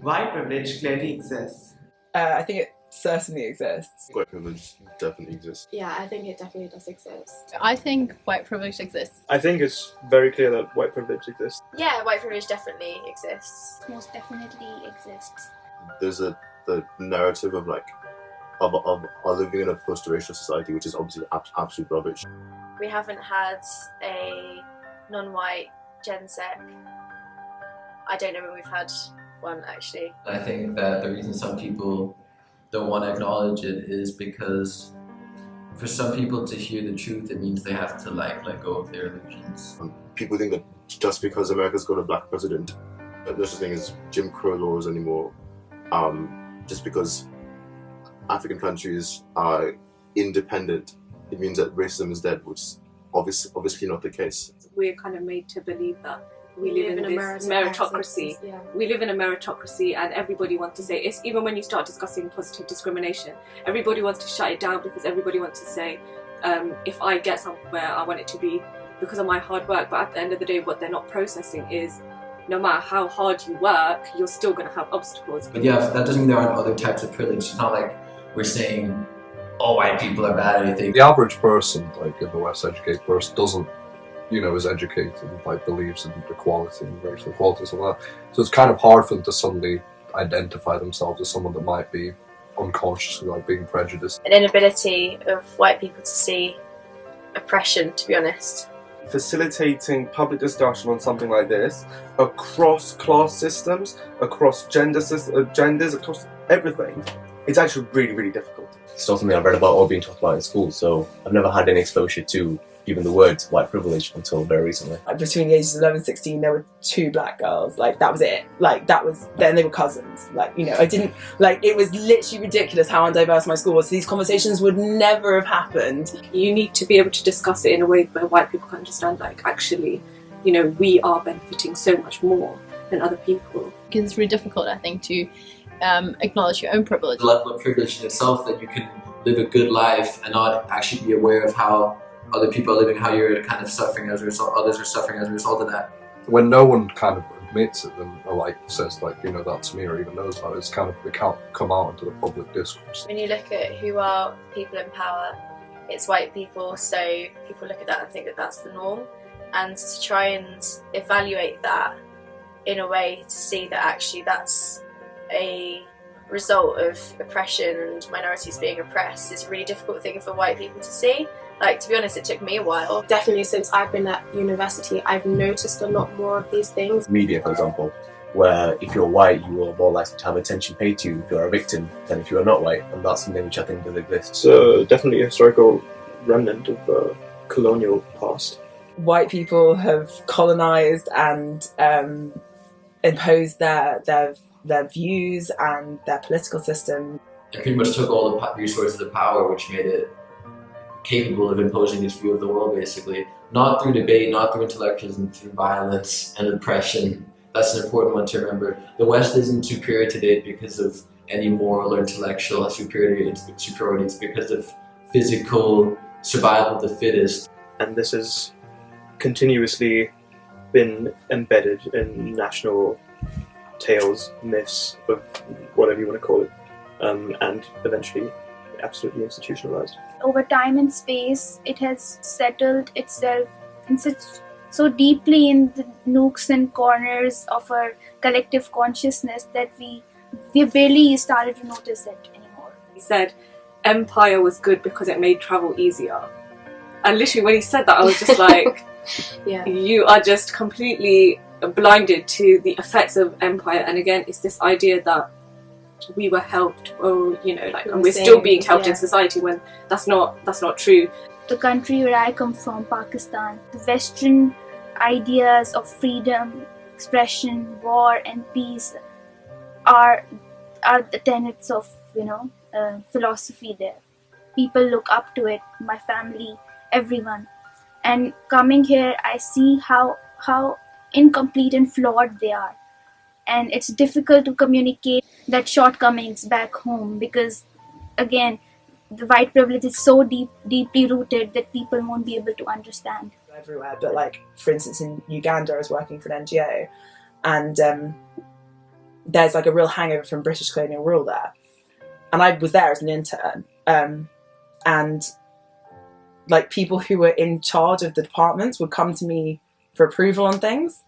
White privilege clearly exists. I think it certainly exists. White privilege definitely exists. Yeah, I think it definitely does exist. I think white privilege exists. I think it's very clear that white privilege exists. Yeah, white privilege definitely exists. Most definitely exists. There's the narrative of living in a post-racial society, which is obviously absolute rubbish. We haven't had a non-white Gen Sec. I don't know when we've had one actually. I think that the reason some people don't want to acknowledge it is because for some people to hear the truth, it means they have to let go of their illusions. People think that just because America's got a black president, there's such thing as Jim Crow laws anymore. Just because African countries are independent, it means that racism is dead, which is obviously not the case. We're kind of made to believe that we live in this meritocracy. Yeah. We live in a meritocracy, and everybody wants to say, it's even when you start discussing positive discrimination, everybody wants to shut it down because everybody wants to say, if I get somewhere, I want it to be because of my hard work. But at the end of the day, what they're not processing is no matter how hard you work, you're still going to have obstacles. But yeah, that doesn't mean there aren't other types of privilege. It's not like we're saying all white people are bad or anything. The average person, in the West, educated person, doesn't, is educated and believes in equality and racial equality and stuff like that. So it's kind of hard for them to suddenly identify themselves as someone that might be unconsciously being prejudiced. An inability of white people to see oppression, to be honest. Facilitating public discussion on something like this across class systems, across genders, across everything, it's actually really, really difficult. It's not something I've read about or been taught about in school, so I've never had any exposure to even the word white privilege until very recently. Between the ages of 11 and 16, there were 2 black girls. That was it. Then they were cousins. I didn't, it was literally ridiculous how undiverse my school was. So these conversations would never have happened. You need to be able to discuss it in a way where white people can understand, actually, we are benefiting so much more than other people. Because it's really difficult, I think, to acknowledge your own privilege. The level of privilege in itself, that you can live a good life and not actually be aware of how other people are living, how you're kind of suffering as a result, others are suffering as a result of that. When no one kind of admits it or says that's me or even knows about it, it's kind of, it can't come out into the public discourse. When you look at who are people in power, it's white people, so people look at that and think that that's the norm, and to try and evaluate that in a way to see that actually that's a result of oppression and minorities being oppressed is a really difficult thing for white people to see. To be honest, it took me a while. Definitely since I've been at university, I've noticed a lot more of these things. Media, for example, where if you're white, you are more likely to have attention paid to you if you're a victim than if you are not white, and that's something which I think does exist. It's definitely a historical remnant of the colonial past. White people have colonised and imposed their views and their political system. It pretty much took all the resources of power, which made it capable of imposing its view of the world, basically. Not through debate, not through intellectualism, through violence and oppression. That's an important one to remember. The West isn't superior today because of any moral or intellectual superiority. It's because of physical survival of the fittest. And this has continuously been embedded in national tales, myths, of whatever you want to call it, and eventually absolutely institutionalized. Over time and space, it has settled itself so deeply in the nooks and corners of our collective consciousness that we barely started to notice it anymore. He said empire was good because it made travel easier. And literally when he said that, I was just like, Yeah. You are just completely blinded to the effects of empire. And again, it's this idea that we were helped, or and we're still being helped in society, when that's not true. The country where I come from, Pakistan, the Western ideas of freedom, expression, war, and peace are the tenets of philosophy there. People look up to it. My family, everyone. And coming here, I see how incomplete and flawed they are. And it's difficult to communicate that shortcomings back home because, again, the white privilege is so deeply rooted that people won't be able to understand. Everywhere, but for instance in Uganda I was working for an NGO, and there's like a real hangover from British colonial rule there. And I was there as an intern. And like people who were in charge of the departments would come to me for approval on things.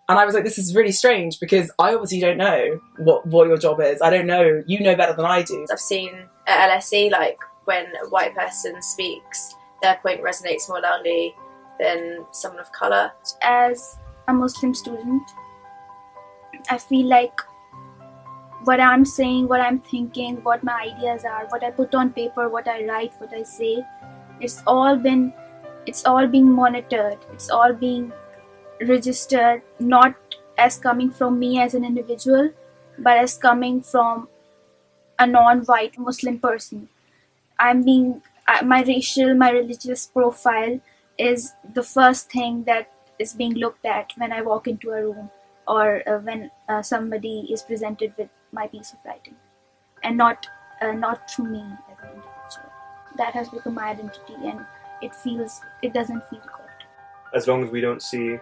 And I was like, this is really strange because I obviously don't know what your job is. I don't know. You know better than I do. I've seen at LSE, like when a white person speaks, their point resonates more loudly than someone of colour. As a Muslim student, I feel like what I'm saying, what I'm thinking, what my ideas are, what I put on paper, what I write, what I say, it's all being monitored. It's all being registered, not as coming from me as an individual, but as coming from a non-white Muslim person. My racial, my religious profile is the first thing that is being looked at when I walk into a room, or when somebody is presented with my piece of writing, and not through me as an individual. That has become my identity, and it doesn't feel good. As long as we don't see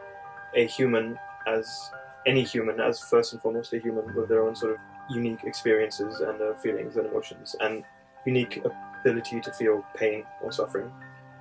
a human as any human, as first and foremost a human with their own sort of unique experiences and feelings and emotions and unique ability to feel pain or suffering,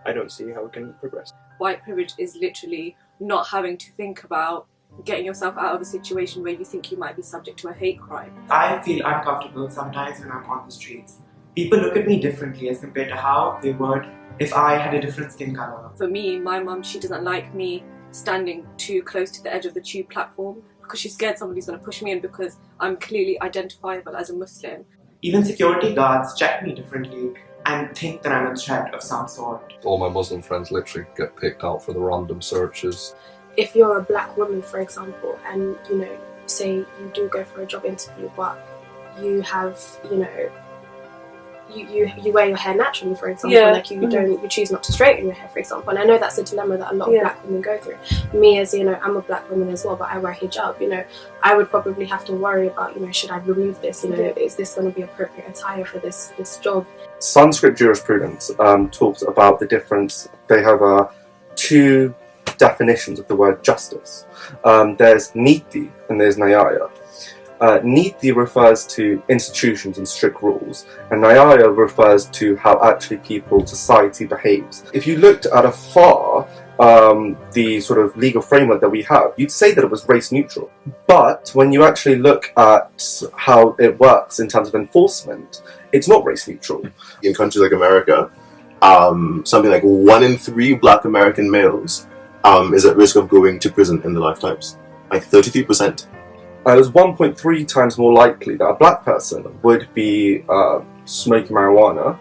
I don't see how it can progress. White privilege is literally not having to think about getting yourself out of a situation where you think you might be subject to a hate crime. I feel uncomfortable sometimes when I'm on the streets. People look at me differently as compared to how they would if I had a different skin colour. For me, my mum, she doesn't like me standing too close to the edge of the tube platform because she's scared somebody's going to push me in because I'm clearly identifiable as a Muslim. Even security guards check me differently and think that I'm a threat of some sort. All my Muslim friends literally get picked out for the random searches. If you're a black woman, for example, and say you do go for a job interview, but you have you wear your hair naturally, for example, like you choose not to straighten your hair, for example, and I know that's a dilemma that a lot of black women go through. Me, as I'm a black woman as well, but I wear hijab. I would probably have to worry about should I remove this? Is this going to be appropriate attire for this job? Sanskrit jurisprudence talks about the difference. They have two definitions of the word justice. There's niti and there's nyaya. Niti refers to institutions and strict rules, and nyaya refers to how actually society behaves. If you looked at afar the sort of legal framework that we have, you'd say that it was race neutral. But when you actually look at how it works in terms of enforcement, it's not race neutral. In countries like America, something like 1 in 3 black American males is at risk of going to prison in their lifetimes. Like 33%. It was 1.3 times more likely that a black person would be smoking marijuana,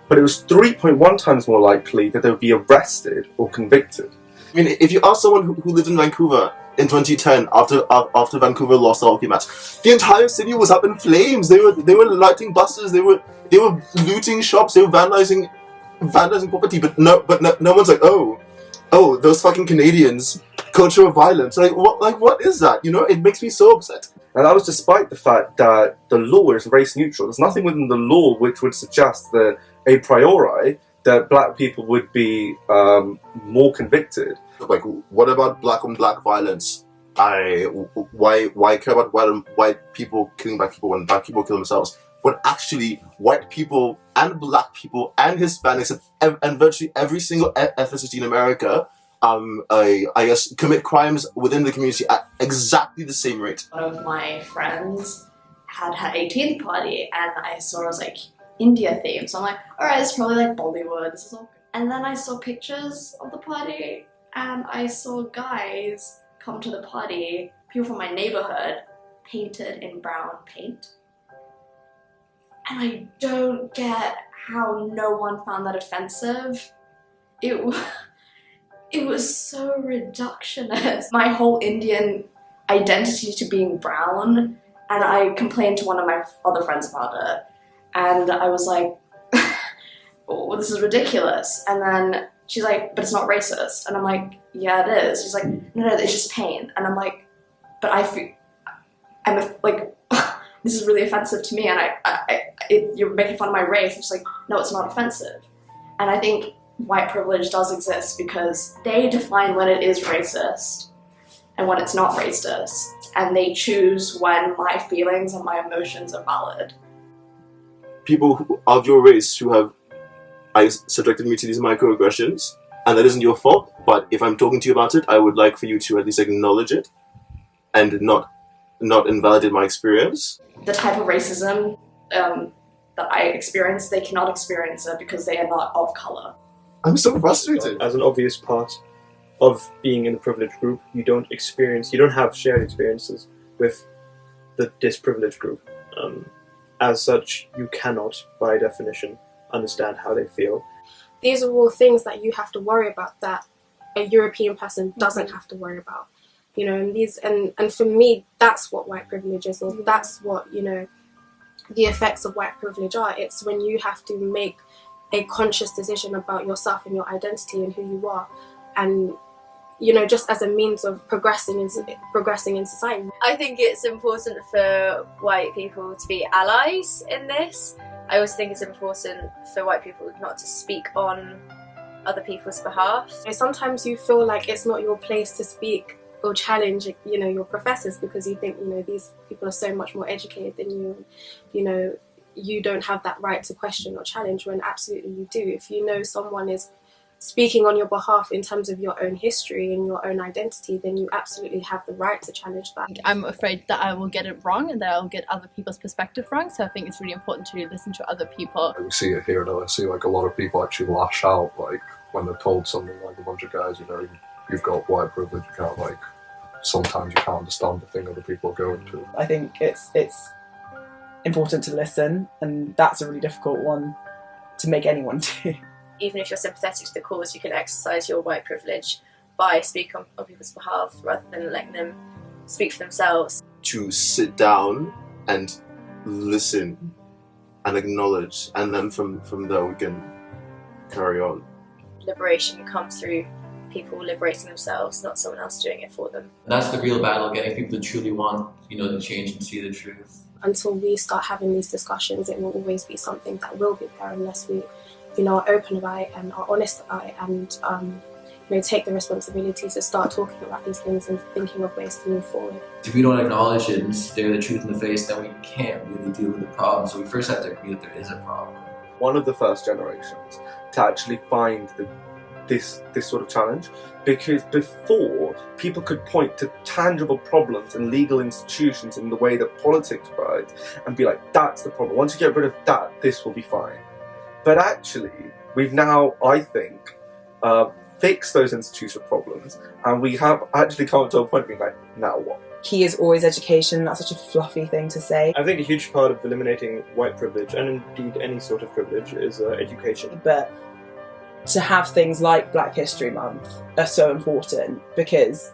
but it was 3.1 times more likely that they would be arrested or convicted. I mean, if you ask someone who lived in Vancouver in 2010, after Vancouver lost the hockey match, the entire city was up in flames. They were lighting buses. They were looting shops. They were vandalizing property. But no one's like, oh, those fucking Canadians. Culture of violence. What is that? It makes me so upset. And that was despite the fact that the law is race neutral. There's nothing within the law which would suggest that a priori that black people would be more convicted. Like, what about black on black violence? Why care about white people killing black people when black people kill themselves? But actually, white people and black people and Hispanics and virtually every single ethnicity in America I guess commit crimes within the community at exactly the same rate. One of my friends had her 18th party and I saw it was like India themed, so I'm like, alright, it's probably like Bollywood, this is all good. And then I saw pictures of the party and I saw guys come to the party, people from my neighborhood, painted in brown paint. And I don't get how no one found that offensive. It was so reductionist. My whole Indian identity to being brown, and I complained to one of my other friends about it, and I was like, oh, this is ridiculous. And then she's like, but it's not racist. And I'm like, yeah, it is. She's like, no, it's just pain. And I'm like, but this is really offensive to me, and you're making fun of my race. I'm just like, no, it's not offensive. And I think white privilege does exist because they define when it is racist, and when it's not racist, and they choose when my feelings and my emotions are valid. People of your race who have subjected me to these microaggressions, and that isn't your fault, but if I'm talking to you about it, I would like for you to at least acknowledge it and not invalidate my experience. The type of racism that I experience, they cannot experience it because they are not of colour. I'm so frustrated. As an obvious part of being in the privileged group, you don't have shared experiences with the disprivileged group. As such, you cannot, by definition, understand how they feel. These are all things that you have to worry about that a European person doesn't have to worry about. You know, and for me, that's what white privilege is, or that's what, you know, the effects of white privilege are. It's when you have to make a conscious decision about yourself and your identity and who you are, and, you know, just as a means of progressing in society. I think it's important for white people to be allies in this. I also think it's important for white people not to speak on other people's behalf. Sometimes you feel like it's not your place to speak or challenge, you know, your professors, because you think, you know, these people are so much more educated than you. You know, you don't have that right to question or challenge, when absolutely you do. If you know someone is speaking on your behalf in terms of your own history and your own identity, then you absolutely have the right to challenge that. I'm afraid that I will get it wrong and that I'll get other people's perspective wrong, so I think it's really important to listen to other people. We see it here though. I see like a lot of people actually lash out like when they're told something, like a bunch of guys, you know, you've got white privilege, you can't, like, sometimes you can't understand the thing other people are going through. I think it's important to listen, and that's a really difficult one to make anyone do. Even if you're sympathetic to the cause, you can exercise your white privilege by speaking on people's behalf rather than letting them speak for themselves. To sit down and listen and acknowledge, and then from there we can carry on. Liberation comes through people liberating themselves, not someone else doing it for them. That's the real battle, getting people to truly want, you know, to change and see the truth. Until we start having these discussions, it will always be something that will be there unless we, you know, are open about it and are honest about it, and you know, take the responsibility to start talking about these things and thinking of ways to move forward. If we don't acknowledge it and stare the truth in the face, then we can't really deal with the problem. So we first have to agree that there is a problem. One of the first generations to actually find this sort of challenge, because before people could point to tangible problems in legal institutions in the way that politics worked and be like, that's the problem. Once you get rid of that, this will be fine. But actually, we've now, I think, fixed those institutional problems, and we have actually come to a point of being like, now what? Key is always education. That's such a fluffy thing to say. I think a huge part of eliminating white privilege, and indeed any sort of privilege, is education. But to have things like Black History Month are so important, because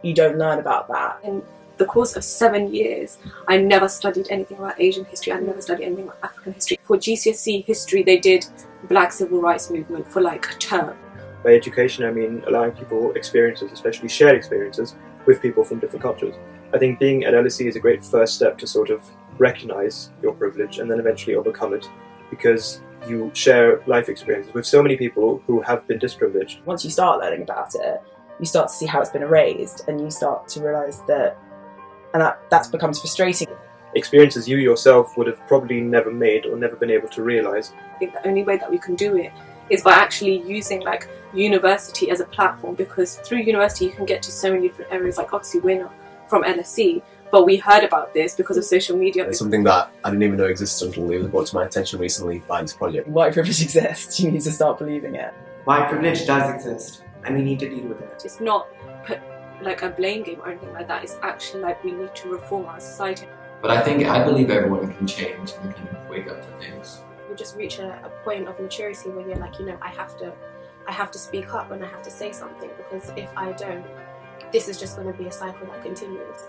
you don't learn about that. In the course of 7 years, I never studied anything about Asian history. I never studied anything about African history. For GCSE history, they did Black Civil Rights Movement for like a term. By education, I mean allowing people experiences, especially shared experiences, with people from different cultures. I think being at LSE is a great first step to sort of recognise your privilege and then eventually overcome it, because you share life experiences with so many people who have been disprivileged. Once you start learning about it, you start to see how it's been erased, and you start to realise that, and that becomes frustrating. Experiences you yourself would have probably never made or never been able to realise. I think the only way that we can do it is by actually using like university as a platform, because through university you can get to so many different areas. Like obviously we're not from LSE, but we heard about this because of social media. It's something that I didn't even know existed until it was brought to my attention recently by this project. White privilege exists, you need to start believing it. White privilege does exist, and we need to deal with it. It's not like a blame game or anything like that. It's actually like we need to reform our society. But I believe everyone can change and can wake up to things. You just reach a point of maturity where you're like, you know, I have to speak up and I have to say something, because if I don't, this is just going to be a cycle that continues.